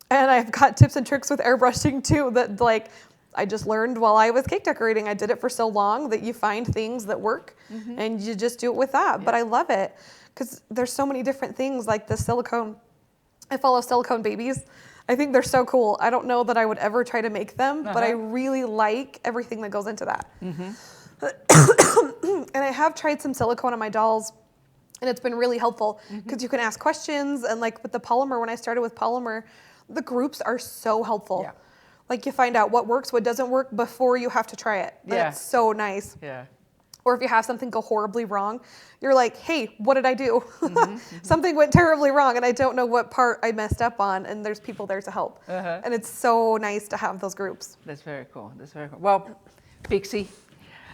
I've got tips and tricks with airbrushing too that like I just learned while I was cake decorating. I did it for so long that you find things that work and you just do it with that. But I love it because there's so many different things like the silicone. I follow silicone babies. I think they're so cool. I don't know that I would ever try to make them, but I really like everything that goes into that. And I have tried some silicone on my dolls, and it's been really helpful because you can ask questions. And like with the polymer, when I started with polymer, the groups are so helpful. Like you find out what works, what doesn't work before you have to try it. And it's so nice. Or if you have something go horribly wrong, you're like, hey, what did I do? Something went terribly wrong and I don't know what part I messed up on, and there's people there to help. And it's so nice to have those groups. That's very cool. That's very cool. Well, Pixie,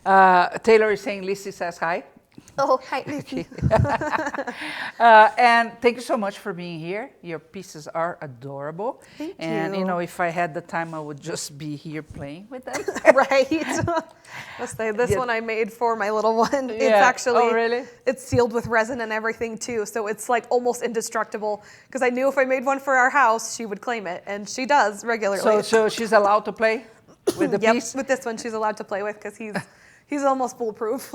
Taylor is saying Lissy says hi. Oh, hi, Lissy. And thank you so much for being here. Your pieces are adorable. Thank and you. You know, if I had the time, I would just be here playing with them. Right. Let's say this one I made for my little one. It's actually, it's sealed with resin and everything too. So it's like almost indestructible, because I knew if I made one for our house, she would claim it, and she does regularly. So she's allowed to play with the piece? With this one, she's allowed to play with because he's almost foolproof.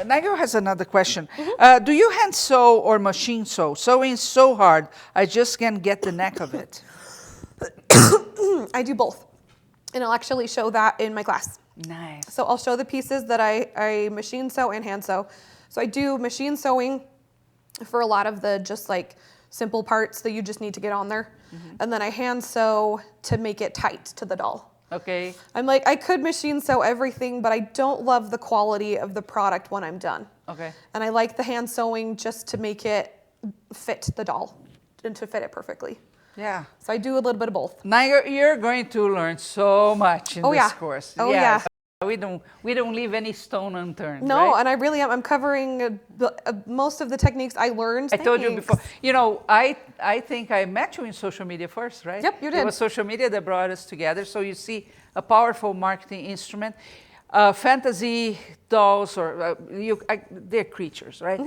Nigel has another question. Do you hand sew or machine sew? Sewing is so hard, I just can't get the neck of it. I do both. And I'll actually show that in my class. Nice. So I'll show the pieces that I machine sew and hand sew. So I do machine sewing for a lot of the just like simple parts that you just need to get on there. And then I hand sew to make it tight to the doll. Okay. I'm like, I could machine sew everything, but I don't love the quality of the product when I'm done. Okay. And I like the hand sewing just to make it fit the doll and to fit it perfectly. Yeah. So I do a little bit of both. Now you're going to learn so much in this course. Oh yeah. We don't leave any stone unturned. No, right? and I really am. I'm covering most of the techniques I learned. I told you before. You know, I think I met you in social media first, right? Yep, you did. It was social media that brought us together. So you see a powerful marketing instrument. Fantasy dolls, or they're creatures, right?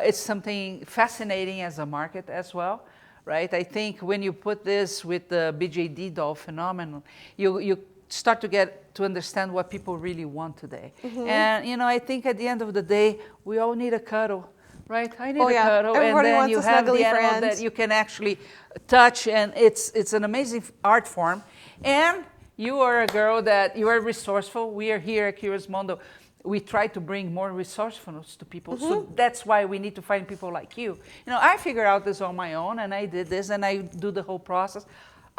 It's something fascinating as a market as well, right? I think when you put this with the BJD doll phenomenon, you start to understand what people really want today. And, you know, I think at the end of the day, we all need a cuddle, right? I need a cuddle. Everybody and then wants you a have the snuggly animal friend that you can actually touch, and it's an amazing art form. And you are a girl that you are resourceful. We are here at Curious Mondo. We try to bring more resourcefulness to people. So that's why we need to find people like you. You know, I figured out this on my own, and I did this, and I do the whole process.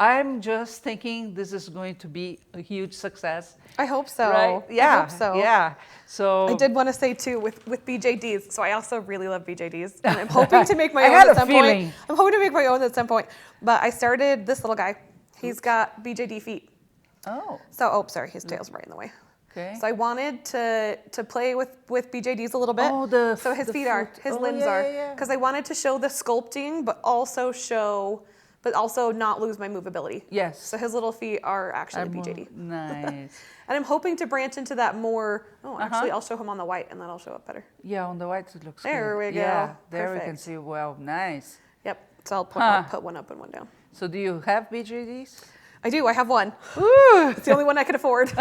I'm just thinking this is going to be a huge success. I hope so. Right? Yeah. I hope so. Yeah. So I did want to say too with BJDs. So I also really love BJDs, and I'm hoping to make my I own had at a some feeling. point. I'm hoping to make my own at some point. But I started this little guy. He's got BJD feet. Oh. So sorry, his tail's right in the way. Okay. So I wanted to play with BJDs a little bit. Oh, so his feet are, his oh, limbs yeah, are, yeah. because I wanted to show the sculpting, but also not lose my movability. Yes. So his little feet are actually BJD. Nice. And I'm hoping to branch into that more. Oh, actually, I'll show him on the white, and that'll show up better. Yeah, on the white it looks There good. we go. Yeah, there we can Perfect. see well. Nice. Yep. So I'll put one up and one down. So do you have BJDs? I do. I have one. Ooh. It's the only one I could afford.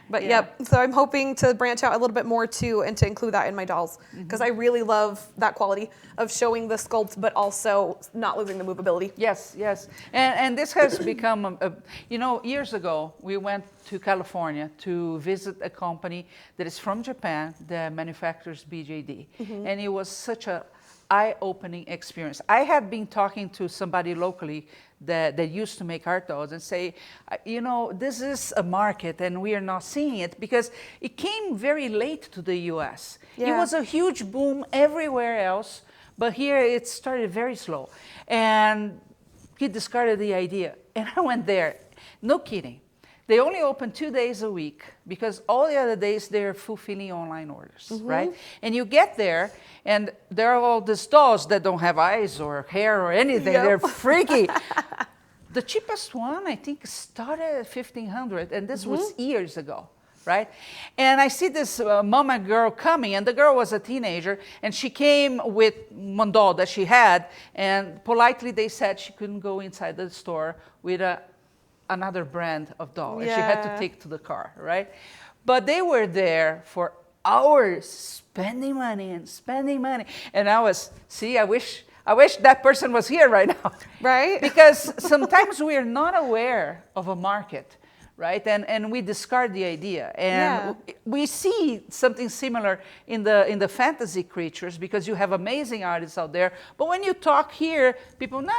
But Yeah. yep, so I'm hoping to branch out a little bit more too and to include that in my dolls because I really love that quality of showing the sculpt but also not losing the movability. Yes, yes. And this has become, years ago, we went to California to visit a company that is from Japan that manufactures BJD. And it was such a eye-opening experience. I had been talking to somebody locally that used to make art dolls and say, this is a market and we are not seeing it because it came very late to the US. Yeah. It was a huge boom everywhere else, but here it started very slow. And he discarded the idea. And I went there, no kidding. They only open 2 days a week because all the other days they're fulfilling online orders, right? And you get there and there are all these dolls that don't have eyes or hair or anything. Yep. They're freaky. The cheapest one, I think, started at $1,500, and this was years ago, right? And I see this mama girl coming, and the girl was a teenager, and she came with one doll that she had, and politely they said she couldn't go inside the store with another brand of doll, and she had to Yeah. take to the car, right? But they were there for hours, spending money. And I wish that person was here right now. Right? Because sometimes we are not aware of a market, right? And we discard the idea. And we see something similar in the fantasy creatures because you have amazing artists out there. But when you talk here, people, nah.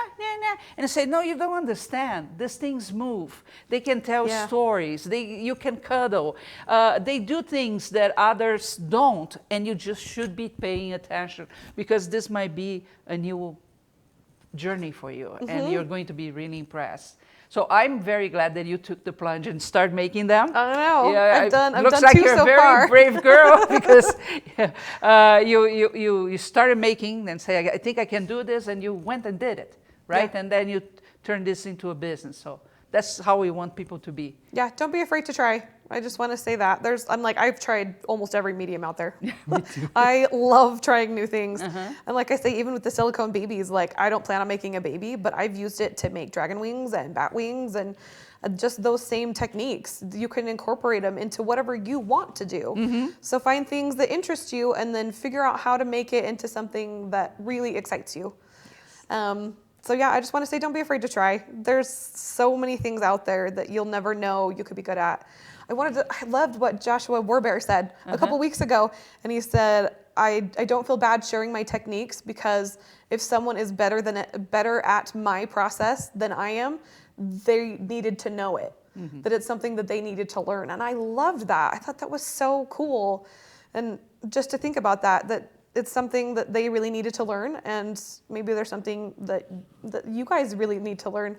And say, no, you don't understand. These things move. They can tell stories. You can cuddle. They do things that others don't. And you just should be paying attention because this might be a new journey for you. And you're going to be really impressed. So I'm very glad that you took the plunge and started making them. I don't know. Yeah, I've done looks like two you're so a very far. brave girl because you started making and say, I think I can do this, and you went and did it, right? Yeah. And then you turned this into a business. So that's how we want people to be. Yeah, don't be afraid to try. I just want to say that. I've tried almost every medium out there. Me too. I love trying new things. And like I say, even with the silicone babies, I don't plan on making a baby, but I've used it to make dragon wings and bat wings and just those same techniques. You can incorporate them into whatever you want to do. So find things that interest you and then figure out how to make it into something that really excites you. So yeah, I just want to say, don't be afraid to try. There's so many things out there that you'll never know you could be good at. I loved what Joshua Warbear said a couple weeks ago, and he said, I don't feel bad sharing my techniques because if someone is better at my process than I am, they needed to know it, that it's something that they needed to learn. And I loved that. I thought that was so cool. And just to think about that it's something that they really needed to learn, and maybe there's something that you guys really need to learn,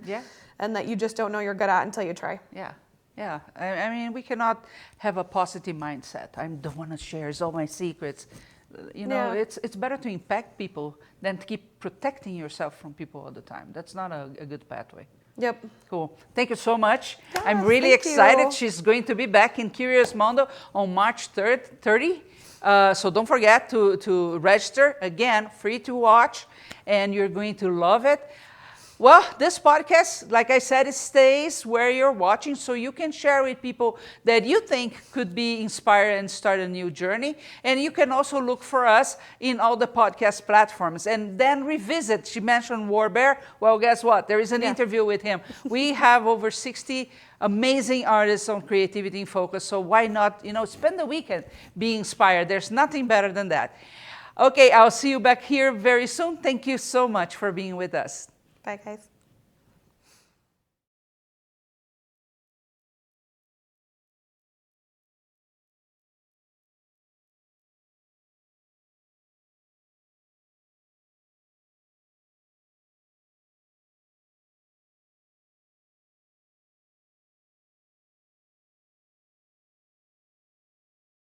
and that you just don't know you're good at until you try. Yeah. I mean, we cannot have a positive mindset. I don't want to share all my secrets. It's better to impact people than to keep protecting yourself from people all the time. That's not a good pathway. Yep. Cool. Thank you so much. Yes, I'm really thank excited. you. She's going to be back in Curious Mondo on March 30. So don't forget to register. Again, free to watch, and you're going to love it. Well, this podcast, like I said, it stays where you're watching, so you can share with people that you think could be inspired and start a new journey. And you can also look for us in all the podcast platforms and then revisit. She mentioned Warbear. Well, guess what? There is an interview with him. We have over 60 amazing artists on Creativity in Focus, so why not, spend the weekend being inspired. There's nothing better than that. Okay, I'll see you back here very soon. Thank you so much for being with us. Bye, guys.